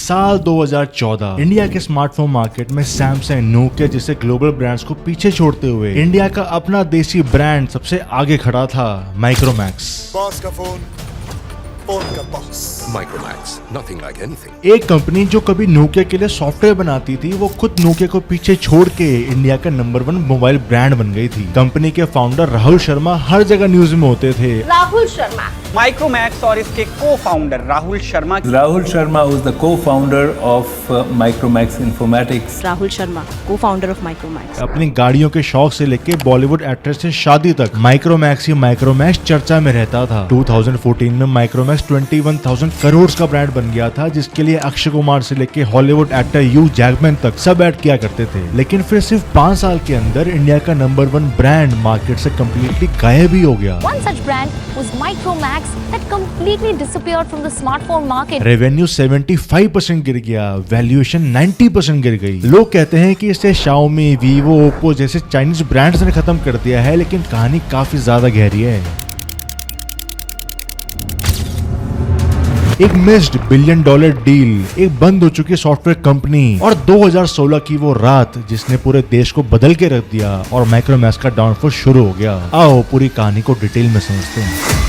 साल 2014 इंडिया के smartphone market में सैमसंग, नोकिया जैसे ग्लोबल ब्रांड्स को पीछे छोड़ते हुए इंडिया का अपना देसी ब्रांड सबसे आगे खड़ा था, माइक्रोमैक्स। बॉस का फोन का boss. Micromax, nothing like anything. एक कंपनी जो कभी नोकिया के लिए सॉफ्टवेयर बनाती थी, वो खुद नोकिया को पीछे छोड़ के इंडिया का नंबर 1 मोबाइल ब्रांड बन गई थी। कंपनी के फाउंडर राहुल शर्मा हर जगह न्यूज में होते थे। राहुल शर्मा माइक्रोमैक्स और इसके co-founder Rahul Sharma was the co-founder of Micromax Informatics. Rahul Sharma co-founder of Micromax। अपनी गाड़ियों के शौक से लेके बॉलीवुड एक्ट्रेस से शादी तक माइक्रोमैक्स ही माइक्रोमैक्स चर्चा में रहता था। 2014 में माइक्रोमैक्स 21,000 करोड़ का ब्रांड बन गया था, जिसके लिए अक्षय कुमार से लेके हॉलीवुड एक्टर ह्यू जैकमैन तक सब ऐड किया करते थे। लेकिन फिर सिर्फ 5 साल के अंदर इंडिया का नंबर 1 ब्रांड मार्केट से कम्प्लीटली गायब ही हो गया। One such brand was Micromax that completely disappeared from the smartphone market. Revenue 75% गिर गया, वैल्यूएशन 90% गिर गई। लोग कहते हैं कि इसे Xiaomi, Vivo, Oppo जैसे चाइनीज ब्रांड्स ने खत्म कर दिया है, लेकिन कहानी काफी ज्यादा गहरी है। एक मिस्ड $1 बिलियन डील, एक बंद हो चुकी सॉफ्टवेयर कंपनी और 2016 की वो रात जिसने पूरे देश को बदल के रख दिया और माइक्रोमैक्स का डाउनफॉल शुरू हो गया। आओ पूरी कहानी को डिटेल में समझते हैं।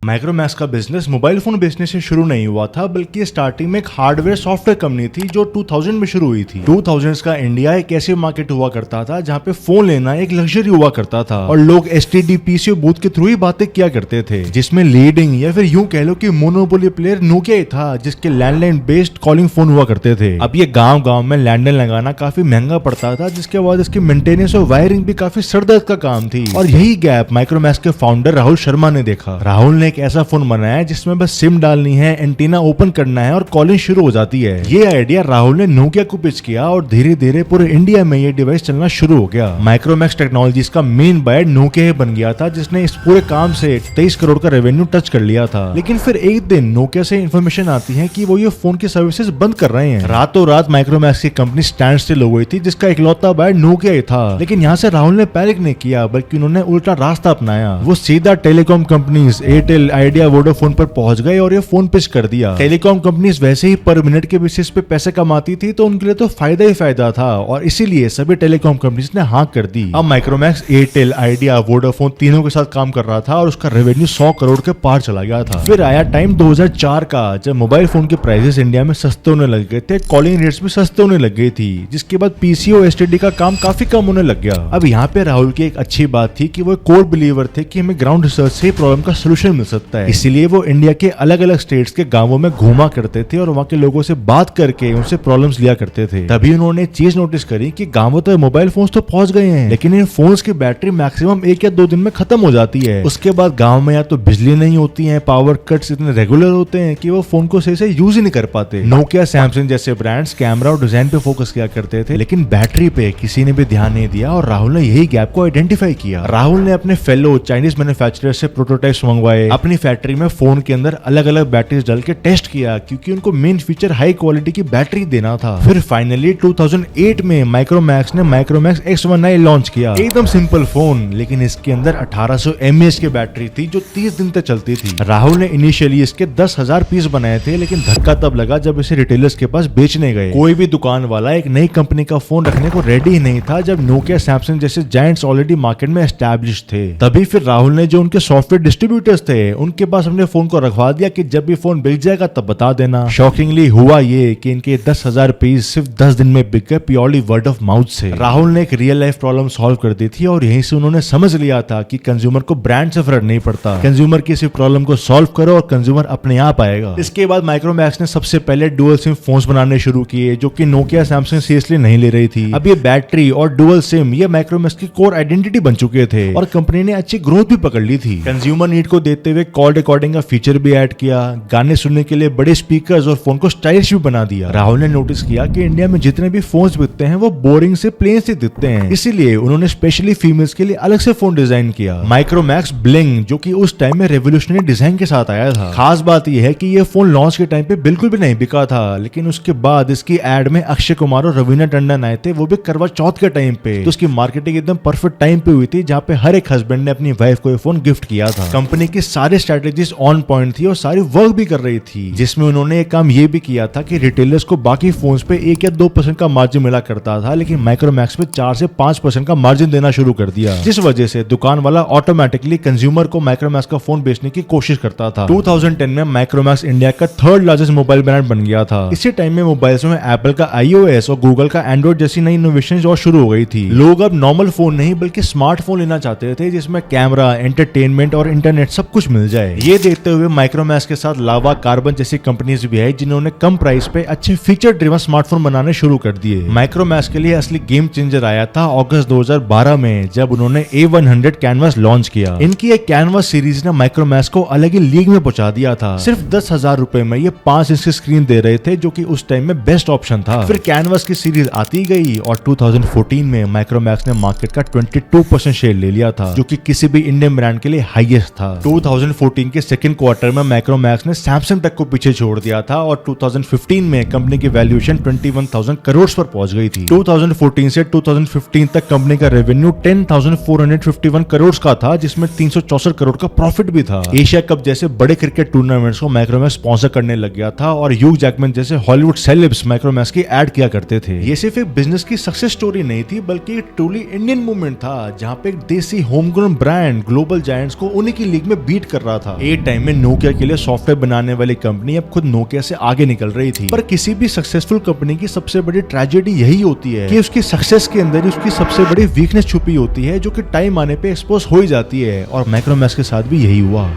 माइक्रोमैक्स का बिजनेस मोबाइल फोन बेचने से शुरू नहीं हुआ था, बल्कि स्टार्टिंग में एक हार्डवेयर सॉफ्टवेयर कंपनी थी जो 2000 में शुरू हुई थी। 2000s का इंडिया एक ऐसे मार्केट हुआ करता था जहां पे फोन लेना एक लग्जरी हुआ करता था और लोग STD PC बूथ के थ्रू ही बातें किया करते थे, जिसमें लीडिंग या फिर यूं कह लो कि मोनोपोली प्लेयर नोकिया ही था, जिसके लैंडलाइन बेस्ड कॉलिंग फोन हुआ करते थे। अब ये गाँव में लैंडलाइन लगाना काफी महंगा पड़ता था, जिसके बाद इसकी मेंटेनेंस और वायरिंग भी काफी सरदर्द का काम थी। और यही गैप माइक्रोमैक्स के फाउंडर राहुल शर्मा ने देखा। राहुल ने एक ऐसा फोन बनाया जिसमें बस सिम डालनी है, एंटीना ओपन करना है और कॉलिंग शुरू हो जाती है। ये आइडिया राहुल ने नोकिया को पिच किया और धीरे धीरे पूरे इंडिया में ये डिवाइस चलना शुरू हो गया। माइक्रोमैक्स टेक्नोलॉजीज का मेन बायर नोकिया बन गया था, जिसने इस पूरे काम से 23 करोड़ का रेवेन्यू टच कर लिया था। लेकिन फिर एक दिन नोकिया से इन्फॉर्मेशन आती है कि वो ये फोन की सर्विसेज बंद कर रहे हैं। रातों रात माइक्रोमैक्स की कंपनी स्टैंड स्टिल हो गई थी, जिसका इकलौता बायर नोकिया ही था। लेकिन यहाँ से राहुल ने पैनिक नहीं किया, बल्कि उन्होंने उल्टा रास्ता अपनाया। वो सीधा telecom companies Airtel, idea, Vodafone पर पहुंच गए और ये फोन पिच कर दिया। टेलीकॉम कंपनीज वैसे ही पर मिनट के बेसिस पे पैसे कमाती थी, तो उनके लिए तो फायदा ही फायदा था और इसीलिए सभी टेलीकॉम कंपनीज ने हाँ कर दी। अब माइक्रोमैक्स एयरटेल, आइडिया, वोडाफोन तीनों के साथ काम कर रहा था और उसका रेवेन्यू 100 करोड़ के पार चला गया था। फिर आया टाइम 2004 का, जब मोबाइल फोन के प्राइसेस इंडिया में सस्ते होने लग गए थे, कॉलिंग रेट्स भी सस्ते होने लग गई थी, जिसके बाद पीसी और STD का काम काफी कम होने लग गया। अब यहाँ पे राहुल की एक अच्छी बात थी कि वो कोर बिलीवर थे कि हमें ग्राउंड रिसर्च से प्रॉब्लम का सोल्यूशन मिल सकता है। इसीलिए वो इंडिया के अलग अलग स्टेट्स के गांवों में घूमा करते थे और वहाँ के लोगों से बात करके उनसे प्रॉब्लम्स लिया करते थे। तभी उन्होंने चीज नोटिस करी कि गांवों तक मोबाइल फोन्स तो पहुंच गए हैं, लेकिन इन फोन्स की बैटरी मैक्सिमम 1 या 2 दिन में खत्म हो जाती है। उसके बाद गांव में या तो बिजली नहीं होती है, पावर कट्स इतने रेगुलर होते हैं कि वो फोन को सही से यूज ही नहीं कर पाते। नोकिया, सैमसंग जैसे ब्रांड्स कैमरा और डिजाइन पे फोकस किया करते थे, लेकिन बैटरी पे किसी ने भी ध्यान नहीं दिया और राहुल ने यही गैप को आइडेंटिफाई किया। राहुल ने अपने फेलो चाइनीज मैन्युफैक्चरर से प्रोटोटाइप्स मंगवाए, अपनी फैक्ट्री में फोन के अंदर अलग अलग बैटरीज डाल के टेस्ट किया, क्योंकि उनको मेन फीचर हाई क्वालिटी की बैटरी देना था। फिर फाइनली 2008 में माइक्रोमैक्स ने माइक्रोमैक्स X19 लॉन्च किया। एकदम सिंपल फोन, लेकिन इसके अंदर 1800 mAh की बैटरी थी जो 30 दिन तक चलती थी। राहुल ने इनिशियली इसके 10,000 पीस बनाए थे, लेकिन धक्का तब लगा जब इसे रिटेलर्स के पास बेचने गए। कोई भी दुकान वाला एक नई कंपनी का फोन रखने को रेडी ही नहीं था, जब नोकिया, सैमसंग जैसे जायंट्स ऑलरेडी मार्केट में एस्टैब्लिश थे। तभी फिर राहुल ने जो उनके सॉफ्टवेयर डिस्ट्रीब्यूटर्स थे, उनके पास अपने फोन को रखवा दिया कि जब भी फोन बिक जाएगा तब बता देना। शॉकिंगली हुआ ये कि इनके 10,000 पीस सिर्फ 10 दिन में बिक गए, प्योरली वर्ड ऑफ माउथ से। राहुल ने एक रियल लाइफ प्रॉब्लम सॉल्व कर दी थी और यहीं से उन्होंने समझ लिया था कि कंज्यूमर को ब्रांड से फर्क नहीं पड़ता, कंज्यूमर की सिर्फ प्रॉब्लम को सॉल्व करो और कंज्यूमर अपने आप आएगा। इसके बाद माइक्रोमैक्स ने सबसे पहले डुअल सिम फोन्स बनाने शुरू किए, जो कि नोकिया, सैमसंग सीरियसली नहीं ले रही थी। अब ये बैटरी और डुअल सिम ये माइक्रोमैक्स की कोर आइडेंटिटी बन चुके थे और कंपनी ने अच्छी ग्रोथ भी पकड़ ली थी। कंज्यूमर नीड को देखते वे कॉल रिकॉर्डिंग का फीचर भी ऐड किया, गाने सुनने के लिए बड़े स्पीकर्स और फोन को स्टाइलिश भी बना दिया। राहुल ने नोटिस किया कि इंडिया में जितने भी फोन्स बिकते हैं वो बोरिंग से प्लेन से दिखते हैं, इसीलिए उन्होंने स्पेशली फीमेल्स के लिए अलग से फोन डिजाइन किया, माइक्रोमैक्स ब्लिंग, जो कि उस टाइम में रेवोल्यूशनरी डिजाइन के साथ आया था। खास बात यह है कि ये फोन लॉन्च के टाइम पे बिल्कुल भी नहीं बिका था, लेकिन उसके बाद इसकी एड में अक्षय कुमार और रवीना टंडन आए थे, वो भी करवा चौथ के टाइम पे। तो उसकी मार्केटिंग एकदम परफेक्ट टाइम पे हुई थी, जहाँ पे हर एक हस्बैंड ने अपनी वाइफ को ये फोन गिफ्ट किया था। कंपनी की सारी स्ट्रेटेजीज ऑन पॉइंट थी और सारी वर्क भी कर रही थी, जिसमें उन्होंने एक काम ये भी किया था कि रिटेलर्स को बाकी फोन्स पे 1 या 2% का मार्जिन मिला करता था, लेकिन माइक्रोमैक्स पे 4 से 5% का मार्जिन देना शुरू कर दिया, जिस वजह से दुकान वाला ऑटोमेटिकली कंज्यूमर को माइक्रोमैक्स का फोन बेचने की कोशिश करता था। 2010 में माइक्रोमैक्स इंडिया का 3rd लार्जेस्ट मोबाइल ब्रांड बन गया था। इसी टाइम में मोबाइल्स में एप्पल का iOS और गूगल का एंड्रॉइड जैसी नई इनोवेशंस और शुरू हो गई थी। लोग अब नॉर्मल फोन नहीं बल्कि स्मार्टफोन लेना चाहते थे, जिसमें कैमरा, एंटरटेनमेंट और इंटरनेट सब कुछ मिल जाए। ये देखते हुए माइक्रोमैक्स के साथ लावा, कार्बन जैसी कंपनीज भी है, जिन्होंने कम प्राइस पे अच्छे फीचर ड्रिवन स्मार्टफोन बनाने शुरू कर दिए। माइक्रोमैक्स के लिए असली गेम चेंजर आया था अगस्त 2012 में, जब उन्होंने A100 कैनवास लॉन्च किया। इनकी एक कैनवास सीरीज ने माइक्रोमैक्स को अलग ही लीग में पहुंचा दिया था। सिर्फ 10,000 रुपए में ये 5 इंच की स्क्रीन दे रहे थे, जो कि उस टाइम में बेस्ट ऑप्शन था। फिर कैनवास की सीरीज आती गई और 2014 में माइक्रोमैक्स ने मार्केट का 22% शेयर ले लिया था, जो कि किसी भी इंडियन ब्रांड के लिए हाईएस्ट था। 2014 के सेकंड क्वार्टर में माइक्रोमैक्स ने सैमसंग तक को पीछे छोड़ दिया था और 2015 में कंपनी की वैल्यूएशन 21,000 करोड़ पर पहुंच गई थी। 2014 से 2015 तक कंपनी का रेवेन्यू 10,451 करोड़ का था, जिसमें 364 करोड़ का प्रॉफिट भी था। एशिया कप जैसे बड़े क्रिकेट टूर्नामेंट्स को माइक्रोमैक्स स्पॉन्सर करने लग गया था और ह्यू जैकमैन जैसे हॉलीवुड सेलेब्स माइक्रोमैक्स की ऐड किया करते थे। ये सिर्फ एक बिजनेस की सक्सेस स्टोरी नहीं थी, बल्कि एक ट्रूली इंडियन मूवमेंट था, जहां पे एक देसी होमग्रोन ब्रांड ग्लोबल जायंट्स को उन्हीं की लीग में बीट कर रहा था। एक टाइम में नोकिया के लिए सॉफ्टवेयर बनाने वाली कंपनी अब खुद नोकिया से आगे निकल रही थी। पर किसी भी सक्सेसफुल कंपनी की सबसे बड़ी ट्रेजेडी यही होती है कि उसकी सक्सेस के अंदर उसकी सबसे बड़ी वीकनेस छुपी होती है, जो कि टाइम आने पे एक्सपोज हो ही जाती है, और माइक्रोमैक्स के साथ भी यही हुआ।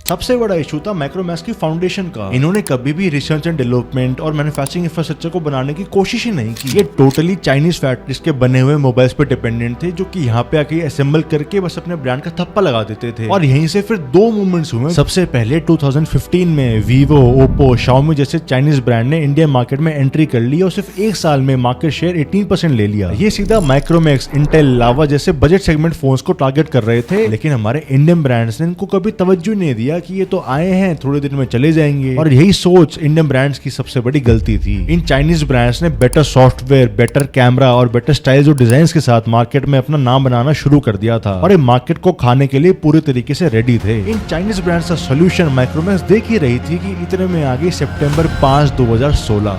सबसे बड़ा इशू था माइक्रोमैक्स की फाउंडेशन का। इन्होंने कभी भी रिसर्च एंड डेवलपमेंट और मैन्युफैक्चरिंग इंफ्रास्ट्रक्चर को बनाने की कोशिश ही नहीं की। ये टोटली चाइनीज फैक्ट्रीज के बने हुए मोबाइल्स पे डिपेंडेंट थे, जो कि यहाँ पे आके असेंबल करके बस अपने ब्रांड का थप्पा लगा देते थे। और यहीं से फिर 2 मूवमेंट्स हुए। सबसे पहले 2015 में वीवो, ओप्पो, शाओमी जैसे चाइनीज ब्रांड ने इंडियन मार्केट में एंट्री कर ली और सिर्फ 1 साल में मार्केट शेयर 18% ले लिया। ये सीधा माइक्रोमैक्स, इंटेल, लावा जैसे बजट सेगमेंट फोन्स को टारगेट कर रहे थे, लेकिन हमारे इंडियन ब्रांड्स ने इनको कभी तवज्जो नहीं दिया कि ये तो आए हैं, थोड़े दिन में चले जाएंगे। और यही सोच इंडियन ब्रांड्स की सबसे बड़ी गलती थी। इन चाइनीज ब्रांड्स ने बेटर सॉफ्टवेयर, बेटर कैमरा और बेटर स्टाइल्स और डिजाइन्स के साथ मार्केट में अपना नाम बनाना शुरू कर दिया था, और ये मार्केट को खाने के लिए पूरी तरीके से रेडी थे। इन चाइनीज ब्रांड्स का सोल्यूशन माइक्रोमैक्स देख ही रही थी कि इतने में आ गई सितंबर 5, 2016।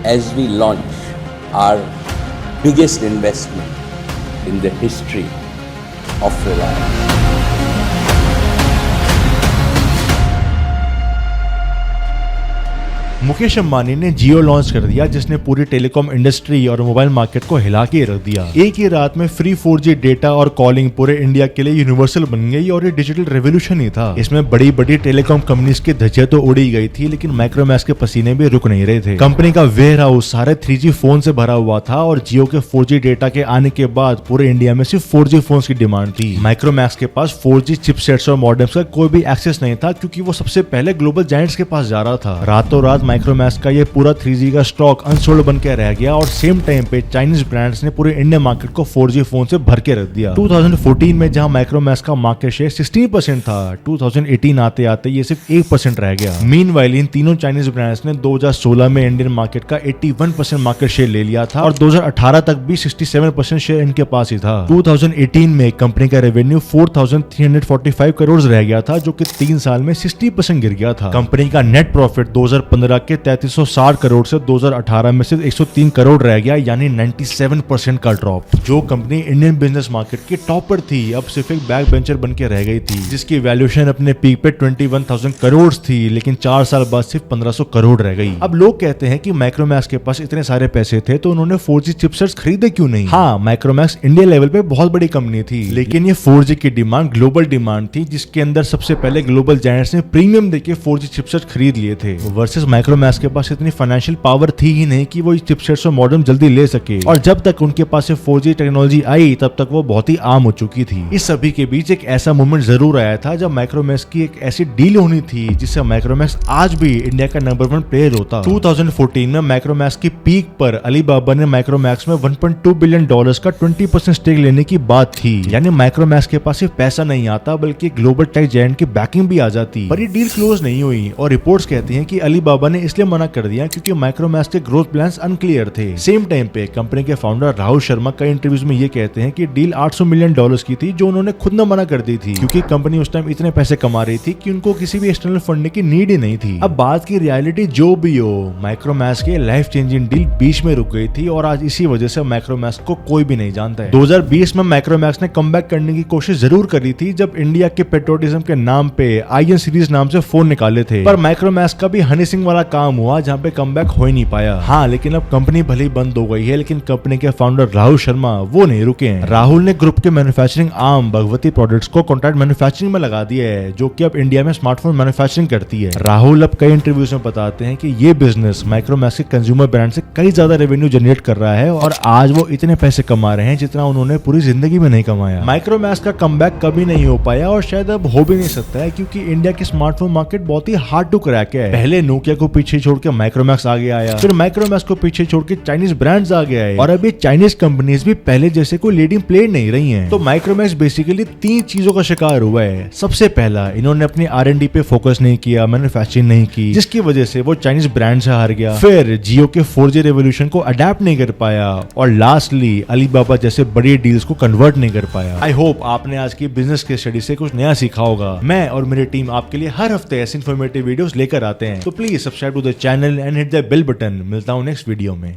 As we launch our biggest investment in the history of Reliance. Mukesh Ambani ने जियो लॉन्च कर दिया, जिसने पूरी टेलीकॉम इंडस्ट्री और मोबाइल मार्केट को हिला के रख दिया। एक ही रात में फ्री 4G डेटा और कॉलिंग पूरे इंडिया के लिए यूनिवर्सल बन गई, और ये डिजिटल रेवोल्यूशन ही था। इसमें बड़ी बड़ी टेलीकॉम कंपनीज की धज्जियां तो उड़ी गई थी, लेकिन माइक्रोमैक्स के पसीने भी रुक नहीं रहे थे। कंपनी का वेयर हाउस सारे 3G फोन से भरा हुआ था, और जियो के 4G डेटा के आने के बाद पूरे इंडिया में सिर्फ 4G फोन की डिमांड थी। माइक्रोमैक्स के पास 4G चिपसेट्स और मॉडेम्स का कोई भी एक्सेस नहीं था, क्योंकि वो सबसे पहले ग्लोबल जायंट्स के पास जा रहा था। रातों रात माइक्रोमैक्स का ये पूरा 3G का स्टॉक अनसोल्ड बन के रह गया, और सेम टाइम पे चाइनीज ब्रांड्स ने पूरे इंडियन मार्केट को 4G फोन से भर के रख दिया। 2014 में जहां माइक्रोमैक्स का मार्केट शेयर 16% था, 2018 आते आते ये सिर्फ 1% रह गया। मीनवाइल इन तीनों चाइनीज ब्रांड्स ने 2016 में इंडियन मार्केट का 81% मार्केट शेयर ले लिया था, और 2018 तक भी 67% शेयर इनके पास ही था। 2018 में कंपनी का रेवेन्यू 4,345 करोड़ रह गया था, जो कि 3 साल में 60% गिर गया था। कंपनी का नेट प्रॉफिट 2015 के 3360 करोड़ से 2018 में सिर्फ 103 करोड़ रह गया, यानी 97% का ड्रॉप। जो कंपनी इंडियन बिजनेस मार्केट की टॉप पर थी, अब सिर्फ एक बैक बेंचर बन के रह गई थी, जिसकी वैल्यूएशन अपने पीक पे 21,000 करोड़ थी, लेकिन 4 साल बाद सिर्फ 1,500 करोड़ रह गई। अब लोग कहते हैं कि माइक्रोमैक्स के पास इतने सारे पैसे थे, तो उन्होंने 4G चिपसेट्स खरीदे क्यों नहीं? हाँ, माइक्रोमैक्स इंडिया लेवल पे बहुत बड़ी कंपनी थी, लेकिन ये 4G की डिमांड ग्लोबल डिमांड थी, जिसके अंदर सबसे पहले ग्लोबल जायंट्स ने प्रीमियम देके 4G चिपसेट खरीद लिए थे। वर्सेस माइक्रोमैक्स के पास इतनी फाइनेंशियल पावर थी ही नहीं कि वो इस चिपसेट्स और मॉडेम जल्दी ले सके, और जब तक उनके पास 4G टेक्नोलॉजी आई तब तक वो बहुत ही आम हो चुकी थी। इस सभी के बीच एक ऐसा मोमेंट जरूर आया था जब माइक्रोमैक्स की एक ऐसी डील होनी थी जिससे माइक्रोमैक्स आज भी इंडिया का नंबर 1 प्लेयर होता। 2014 में माइक्रोमैक्स की पीक पर अलीबाबा ने माइक्रोमैक्स में $1.2 बिलियन का 20% स्टेक लेने की बात थी। यानी माइक्रोमैक्स के पास सिर्फ पैसा नहीं आता बल्कि ग्लोबल टेक जायंट की बैकिंग भी आ जाती। पर ये डील क्लोज नहीं हुई और रिपोर्ट्स कहती हैं कि अलीबाबा ने इसलिए मना कर दिया क्योंकि माइक्रोमैक्स के ग्रोथ प्लान्स अनक्लियर थे। सेम टाइम पे कंपनी के फाउंडर राहुल शर्मा कई इंटरव्यूज में ये कहते हैं कि डील $800 मिलियन की थी जो उन्होंने खुद न मना कर दी थी क्योंकि कंपनी उस टाइम इतने पैसे कमा रही थी कि उनको किसी भी एक्सटर्नल फंडिंग की नीड ही नहीं थी। अब बात की रियलिटी जो भी हो, माइक्रोमैक्स के लाइफ चेंजिंग डील बीच में रुक गई थी और आज इसी वजह से माइक्रोमैक्स को कोई भी नहीं जानता है। 2020 में माइक्रोमैक्स ने कमबैक करने की कोशिश जरूर करी थी जब इंडिया के पेट्रोटिज्म के नाम पे IN सीरीज नाम से फोन निकाले थे, पर माइक्रोमैक्स का भी हनी सिंह वाला काम हुआ जहाँ पे कमबैक हो ही नहीं पाया। हाँ, लेकिन अब कंपनी भले बंद हो गई है लेकिन कंपनी के फाउंडर राहुल शर्मा वो नहीं रुके हैं। राहुल ने ग्रुप के मैन्युफैक्चरिंग आर्म भगवती प्रोडक्ट्स को कॉन्ट्रैक्ट मैन्युफैक्चरिंग में लगा दिया है जो कि अब इंडिया में स्मार्टफोन मैन्युफैक्चरिंग करती है। राहुल अब कई इंटरव्यूज में बताते हैं कि ये बिजनेस माइक्रोमैक्स के कंज्यूमर ब्रांड से कई ज्यादा रेवेन्यू जनरेट कर रहा है और आज वो इतने पैसे कमा रहे हैं जितना उन्होंने पूरी जिंदगी में नहीं कमाया। माइक्रोमैक्स का कमबैक कभी नहीं हो पाया और शायद अब हो भी नहीं सकता है क्योंकि इंडिया की स्मार्टफोन मार्केट बहुत ही हार्ड टू क्रैक है। पहले नोकिया को पीछे छोड़ के माइक्रोमैक्स आगे आया, फिर माइक्रोमैक्स को पीछे छोड़ के चाइनीज ब्रांड्स आगे आए और अब ये चाइनीज कंपनीज भी पहले जैसे कोई लीडिंग प्लेयर नहीं रही हैं। तो माइक्रोमैक्स बेसिकली 3 चीजों का शिकार हुआ है। सबसे पहला, इन्होंने अपनी R&D पे फोकस नहीं किया, मैन्युफैक्चरिंग नहीं की, जिसकी वजह से वो चाइनीज ब्रांड से हार गया। फिर जियो के 4G रेवोल्यूशन को अडेप्ट नहीं कर पाया और लास्टली अलीबाबा जैसे बड़ी डील्स को कन्वर्ट नहीं कर पाया। आई होप आपने आज की बिजनेस के स्टडी से कुछ नया सीखा होगा। मैं और मेरी टीम आपके लिए हर हफ्ते ऐसे इन्फॉर्मेटिव वीडियोस लेकर आते हैं, तो please subscribe to the channel and hit the bell button. मिलता हूँ नेक्स्ट वीडियो में।